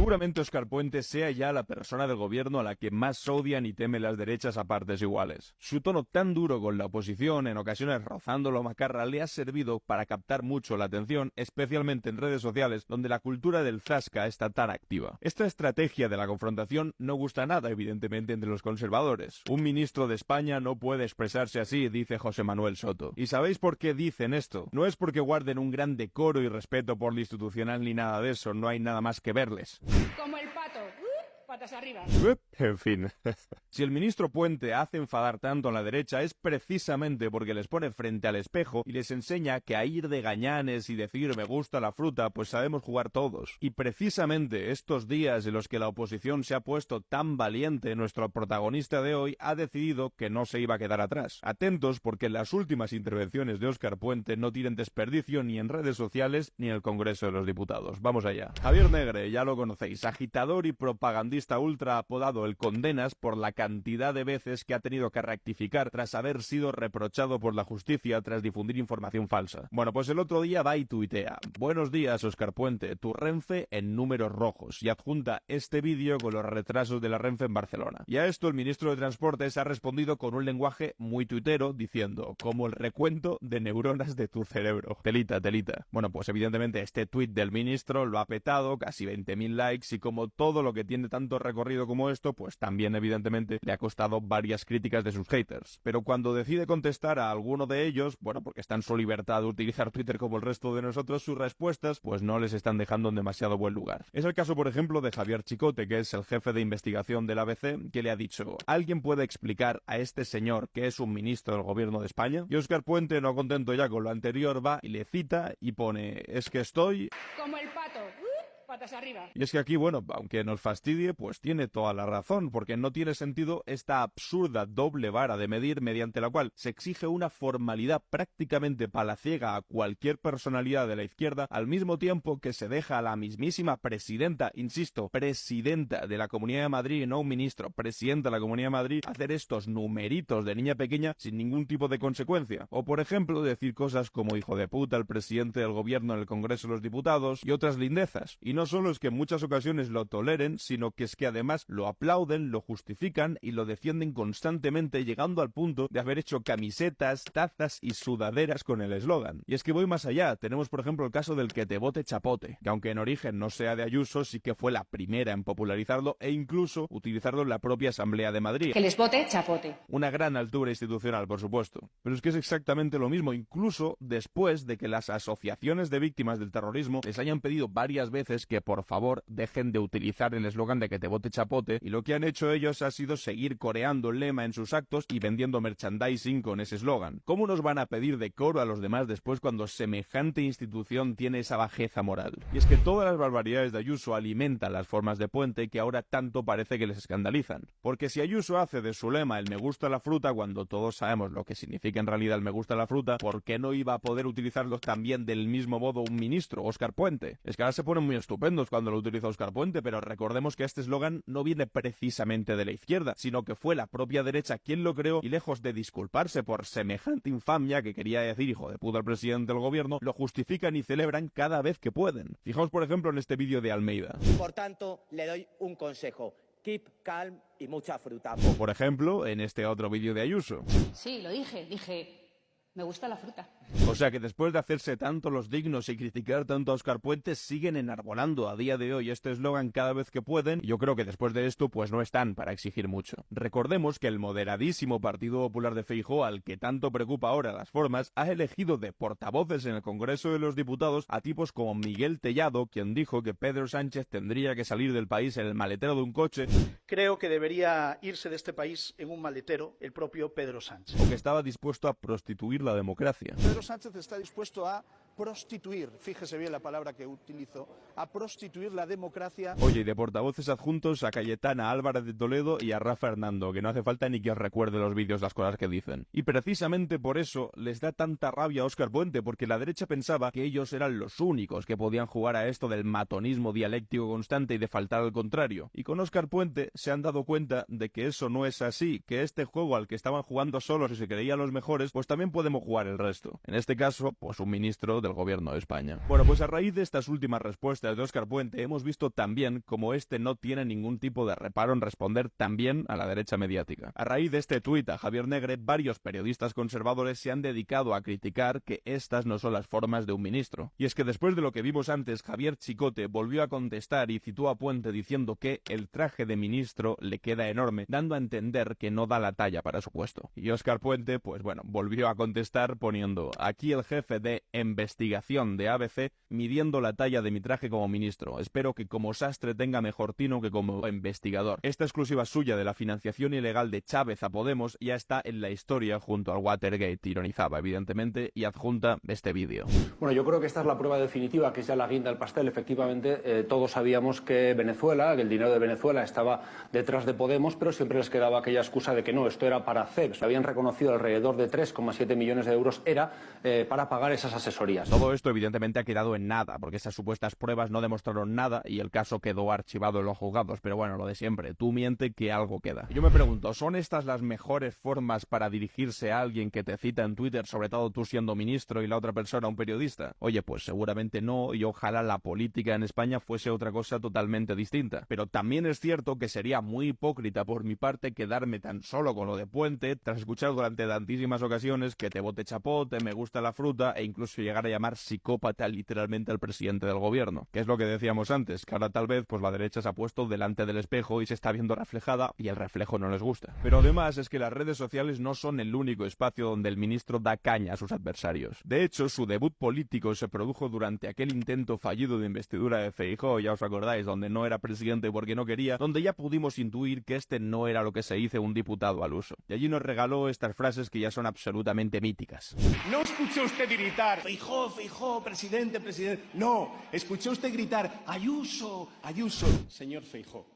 Seguramente Óscar Puente sea ya la persona del gobierno a la que más odian y temen las derechas a partes iguales. Su tono tan duro con la oposición, en ocasiones rozando lo macarra, le ha servido para captar mucho la atención, especialmente en redes sociales, donde la cultura del zasca está tan activa. Esta estrategia de la confrontación no gusta nada, evidentemente, entre los conservadores. Un ministro de España no puede expresarse así, dice José Manuel Soto. ¿Y sabéis por qué dicen esto? No es porque guarden un gran decoro y respeto por lo institucional ni nada de eso, no hay nada más que verles. Como el pato. Patas arriba. En fin. Si el ministro Puente hace enfadar tanto a la derecha es precisamente porque les pone frente al espejo y les enseña que a ir de gañanes y decir me gusta la fruta, pues sabemos jugar todos. Y precisamente estos días en los que la oposición se ha puesto tan valiente, nuestro protagonista de hoy ha decidido que no se iba a quedar atrás. Atentos porque las últimas intervenciones de Óscar Puente no tienen desperdicio ni en redes sociales ni en el Congreso de los Diputados. Vamos allá. Javier Negre, ya lo conocéis, agitador y propagandista ultra apodado el Condenas por la cantidad de veces que ha tenido que rectificar tras haber sido reprochado por la justicia tras difundir información falsa. Bueno, pues el otro día va y tuitea: buenos días, Óscar Puente, tu Renfe en números rojos, y adjunta este vídeo con los retrasos de la Renfe en Barcelona. Y a esto el ministro de Transportes ha respondido con un lenguaje muy tuitero diciendo, como el recuento de neuronas de tu cerebro. Telita, telita. Bueno, pues evidentemente este tuit del ministro lo ha petado, casi 20.000 likes, y como todo lo que tiene tanto recorrido como esto, pues también evidentemente le ha costado varias críticas de sus haters. Pero cuando decide contestar a alguno de ellos, bueno, porque está en su libertad de utilizar Twitter como el resto de nosotros, sus respuestas pues no les están dejando en demasiado buen lugar. Es el caso, por ejemplo, de Javier Chicote, que es el jefe de investigación del ABC, que le ha dicho: ¿alguien puede explicar a este señor que es un ministro del gobierno de España? Y Óscar Puente, no contento ya con lo anterior, va y le cita y pone: es que estoy... Como el pato. Patas arriba. Y es que aquí, bueno, aunque nos fastidie, pues tiene toda la razón, porque no tiene sentido esta absurda doble vara de medir mediante la cual se exige una formalidad prácticamente palaciega a cualquier personalidad de la izquierda, al mismo tiempo que se deja a la mismísima presidenta, insisto, presidenta de la Comunidad de Madrid, no un ministro, presidenta de la Comunidad de Madrid, hacer estos numeritos de niña pequeña sin ningún tipo de consecuencia. O, por ejemplo, decir cosas como hijo de puta al presidente del gobierno en el Congreso de los Diputados y otras lindezas. Y no solo es que en muchas ocasiones lo toleren, sino que es que además lo aplauden, lo justifican y lo defienden constantemente, llegando al punto de haber hecho camisetas, tazas y sudaderas con el eslogan. Y es que voy más allá, tenemos por ejemplo el caso del que te vote chapote, que aunque en origen no sea de Ayuso, sí que fue la primera en popularizarlo e incluso utilizarlo en la propia Asamblea de Madrid. Que les vote chapote. Una gran altura institucional, por supuesto. Pero es que es exactamente lo mismo, incluso después de que las asociaciones de víctimas del terrorismo les hayan pedido varias veces que por favor dejen de utilizar el eslogan de que te vote chapote, y lo que han hecho ellos ha sido seguir coreando el lema en sus actos y vendiendo merchandising con ese eslogan. ¿Cómo nos van a pedir decoro a los demás después cuando semejante institución tiene esa bajeza moral? Y es que todas las barbaridades de Ayuso alimentan las formas de Puente que ahora tanto parece que les escandalizan. Porque si Ayuso hace de su lema el me gusta la fruta cuando todos sabemos lo que significa en realidad el me gusta la fruta, ¿por qué no iba a poder utilizarlo también del mismo modo un ministro, Óscar Puente? Es que ahora se ponen muy estupendos cuando lo utiliza Óscar Puente, pero recordemos que este eslogan no viene precisamente de la izquierda, sino que fue la propia derecha quien lo creó, y lejos de disculparse por semejante infamia que quería decir hijo de puta al presidente del gobierno, lo justifican y celebran cada vez que pueden. Fijaos por ejemplo en este vídeo de Almeida. Por tanto, le doy un consejo: keep calm y mucha fruta. O por ejemplo en este otro vídeo de Ayuso. Sí, lo dije, me gusta la fruta. O sea que después de hacerse tanto los dignos y criticar tanto a Óscar Puente, siguen enarbolando a día de hoy este eslogan cada vez que pueden, y yo creo que después de esto pues no están para exigir mucho. Recordemos que el moderadísimo Partido Popular de Feijóo, al que tanto preocupa ahora las formas, ha elegido de portavoces en el Congreso de los Diputados a tipos como Miguel Tellado, quien dijo que Pedro Sánchez tendría que salir del país en el maletero de un coche. Creo que debería irse de este país en un maletero el propio Pedro Sánchez. O que estaba dispuesto a prostituir la democracia. Pedro Sánchez está dispuesto a prostituir, fíjese bien la palabra que utilizo, a prostituir la democracia. Oye, y de portavoces adjuntos a Cayetana Álvarez de Toledo y a Rafa Hernando, que no hace falta ni que os recuerde los vídeos las cosas que dicen. Y precisamente por eso les da tanta rabia a Óscar Puente, porque la derecha pensaba que ellos eran los únicos que podían jugar a esto del matonismo dialéctico constante y de faltar al contrario. Y con Óscar Puente se han dado cuenta de que eso no es así, que este juego al que estaban jugando solos y se creían los mejores, pues también podemos jugar el resto. En este caso, pues un ministro de del gobierno de España. Bueno, pues a raíz de estas últimas respuestas de Óscar Puente, hemos visto también como este no tiene ningún tipo de reparo en responder también a la derecha mediática. A raíz de este tuit a Javier Negre, varios periodistas conservadores se han dedicado a criticar que estas no son las formas de un ministro. Y es que después de lo que vimos antes, Javier Chicote volvió a contestar y citó a Puente diciendo que el traje de ministro le queda enorme, dando a entender que no da la talla para su puesto. Y Óscar Puente, pues bueno, volvió a contestar poniendo: aquí el jefe de investigación de ABC midiendo la talla de mi traje como ministro. Espero que como sastre tenga mejor tino que como investigador. Esta exclusiva suya de la financiación ilegal de Chávez a Podemos ya está en la historia junto al Watergate, ironizaba evidentemente, y adjunta este vídeo. Bueno, yo creo que esta es la prueba definitiva, que es ya la guinda del pastel. Efectivamente, todos sabíamos que Venezuela, que el dinero de Venezuela estaba detrás de Podemos, pero siempre les quedaba aquella excusa de que no, esto era para CEPS. Habían reconocido alrededor de 3,7 millones de euros era para pagar esas asesorías. Todo esto evidentemente ha quedado en nada, porque esas supuestas pruebas no demostraron nada y el caso quedó archivado en los juzgados. Pero bueno, lo de siempre, tú miente que algo queda. Yo me pregunto, ¿son estas las mejores formas para dirigirse a alguien que te cita en Twitter, sobre todo tú siendo ministro y la otra persona un periodista? Oye, pues seguramente no, y ojalá la política en España fuese otra cosa totalmente distinta. Pero también es cierto que sería muy hipócrita por mi parte quedarme tan solo con lo de Puente, tras escuchar durante tantísimas ocasiones que te bote chapote, me gusta la fruta, e incluso llegar a llamar psicópata literalmente al presidente del gobierno. Que es lo que decíamos antes, que ahora tal vez pues la derecha se ha puesto delante del espejo y se está viendo reflejada y el reflejo no les gusta. Pero además es que las redes sociales no son el único espacio donde el ministro da caña a sus adversarios. De hecho, su debut político se produjo durante aquel intento fallido de investidura de Feijóo, ya os acordáis, donde no era presidente porque no quería, donde ya pudimos intuir que este no era lo que se dice un diputado al uso. Y allí nos regaló estas frases que ya son absolutamente míticas. No escuché usted gritar, Feijóo, Feijóo, presidente, presidente. No, escuché usted gritar, Ayuso, Ayuso. Señor Feijóo,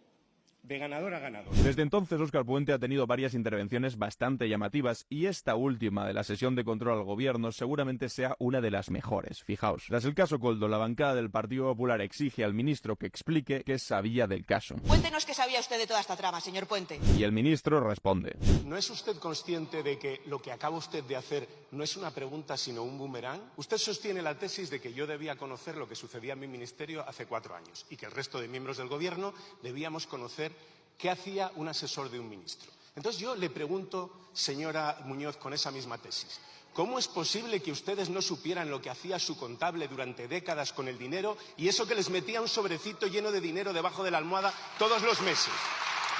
de ganador a ganador. Desde entonces, Óscar Puente ha tenido varias intervenciones bastante llamativas y esta última de la sesión de control al gobierno seguramente sea una de las mejores. Fijaos, tras el caso Koldo, la bancada del Partido Popular exige al ministro que explique qué sabía del caso. Cuéntenos qué sabía usted de toda esta trama, señor Puente. Y el ministro responde: ¿No es usted consciente de que lo que acaba usted de hacer no es una pregunta sino un boomerang? Usted sostiene la tesis de que yo debía conocer lo que sucedía en mi ministerio hace 4 años y que el resto de miembros del gobierno debíamos conocer qué hacía un asesor de un ministro. Entonces yo le pregunto, señora Muñoz, con esa misma tesis, ¿cómo es posible que ustedes no supieran lo que hacía su contable durante décadas con el dinero y eso que les metía un sobrecito lleno de dinero debajo de la almohada todos los meses?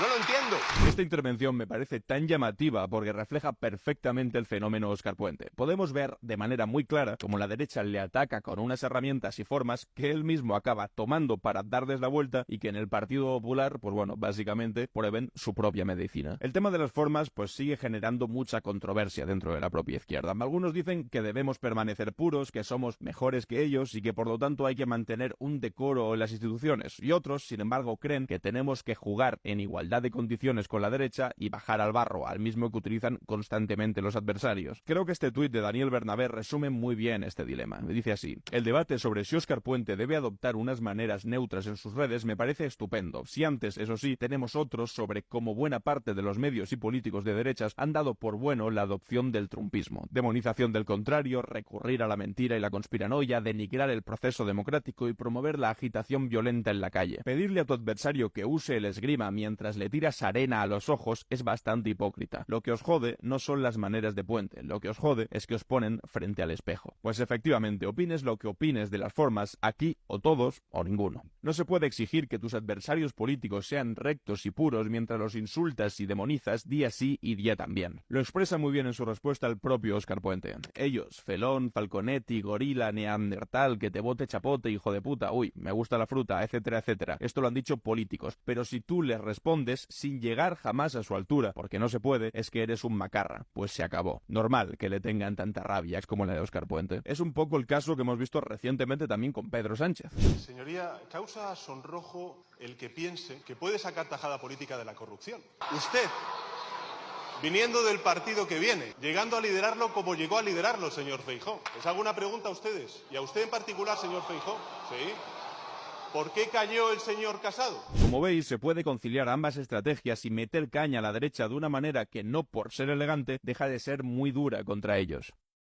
No lo entiendo. Esta intervención me parece tan llamativa porque refleja perfectamente el fenómeno Óscar Puente. Podemos ver de manera muy clara cómo la derecha le ataca con unas herramientas y formas que él mismo acaba tomando para darles la vuelta y que en el Partido Popular, pues bueno, básicamente prueben su propia medicina. El tema de las formas pues sigue generando mucha controversia dentro de la propia izquierda. Algunos dicen que debemos permanecer puros, que somos mejores que ellos y que por lo tanto hay que mantener un decoro en las instituciones. Y otros, sin embargo, creen que tenemos que jugar en igualdad de condiciones con la derecha y bajar al barro, al mismo que utilizan constantemente los adversarios. Creo que este tuit de Daniel Bernabé resume muy bien este dilema. Me dice así: el debate sobre si Óscar Puente debe adoptar unas maneras neutras en sus redes me parece estupendo. Si antes, eso sí, tenemos otros sobre cómo buena parte de los medios y políticos de derechas han dado por bueno la adopción del trumpismo, demonización del contrario, recurrir a la mentira y la conspiranoia, denigrar el proceso democrático y promover la agitación violenta en la calle. Pedirle a tu adversario que use el esgrima mientras le tiras arena a los ojos es bastante hipócrita. Lo que os jode no son las maneras de Puente, lo que os jode es que os ponen frente al espejo. Pues efectivamente, opines lo que opines de las formas, aquí o todos o ninguno. No se puede exigir que tus adversarios políticos sean rectos y puros mientras los insultas y demonizas día sí y día también. Lo expresa muy bien en su respuesta el propio Óscar Puente. Ellos, Felón, Falconetti, Gorila, Neandertal, que te bote chapote, hijo de puta, uy, me gusta la fruta, etcétera, etcétera. Esto lo han dicho políticos, pero si tú les respondes sin llegar jamás a su altura, porque no se puede, es que eres un macarra. Pues se acabó. Normal que le tengan tanta rabia como la de Óscar Puente. Es un poco el caso que hemos visto recientemente también con Pedro Sánchez. Señoría, causa sonrojo el que piense que puede sacar tajada política de la corrupción. Usted, viniendo del partido que viene, llegando a liderarlo como llegó a liderarlo, señor Feijóo. ¿Les hago una pregunta a ustedes? Y a usted en particular, señor Feijóo. ¿Sí? ¿Por qué cayó el señor Casado? Como veis, se puede conciliar ambas estrategias y meter caña a la derecha de una manera que no por ser elegante deja de ser muy dura contra ellos.